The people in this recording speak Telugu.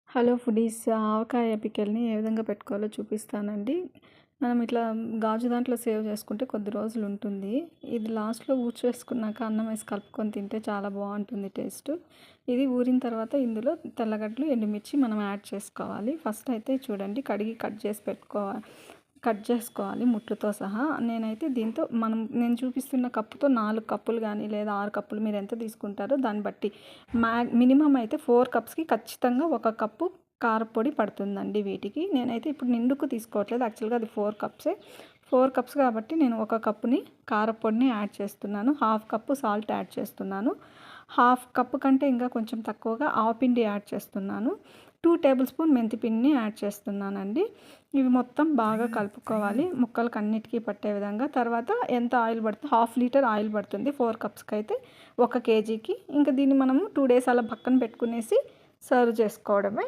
హలో ఫుడీస్, ఆవకాయ పికిల్ని ఏ విధంగా పెట్టుకోవాలో చూపిస్తానండి. మనం ఇట్లా గాజు దాంట్లో సేవ్ చేసుకుంటే కొద్ది రోజులు ఉంటుంది. ఇది లాస్ట్‌లో ఊడ్చేసుకున్నాక అన్నం వేసి కలుపుకొని తింటే చాలా బాగుంటుంది టేస్ట్. ఇది ఊరిన తర్వాత ఇందులో తెల్లగడ్డలు, ఎండుమిర్చి మనం యాడ్ చేసుకోవాలి. ఫస్ట్ అయితే చూడండి, కడిగి కట్ చేసుకోవాలి ముట్లుతో సహా. నేనైతే దీంతో నేను చూపిస్తున్న కప్పుతో 4 కప్పులు కానీ లేదా 6 కప్పులు మీరు ఎంత తీసుకుంటారో దాన్ని బట్టి మినిమం అయితే 4 కప్స్కి ఖచ్చితంగా 1 కప్పు కారపొడి పడుతుందండి వీటికి. నేనైతే ఇప్పుడు నిండుకు తీసుకోవట్లేదు, యాక్చువల్గా అది 4 కప్సే. 4 కప్స్ కాబట్టి నేను 1 కప్పుని కారపొడిని యాడ్ చేస్తున్నాను. 1/2 కప్పు సాల్ట్ యాడ్ చేస్తున్నాను. 1/2 కప్పు కంటే ఇంకా కొంచెం తక్కువగా ఆవపిండి యాడ్ చేస్తున్నాను. 2 టేబుల్ స్పూన్ మెంతిపిండిని యాడ్ చేస్తున్నానండి. ఇవి మొత్తం బాగా కలుపుకోవాలి ముక్కలకు అన్నిటికీ పట్టే విధంగా. తర్వాత ఎంత ఆయిల్ పడుతుంది, 1/2 లీటర్ ఆయిల్ పడుతుంది 4 కప్స్కి అయితే 1 కేజీకి. ఇంకా దీన్ని మనము 2 డేస్ అలా పక్కన పెట్టుకునేసి సర్వ్ చేసుకోవడమే.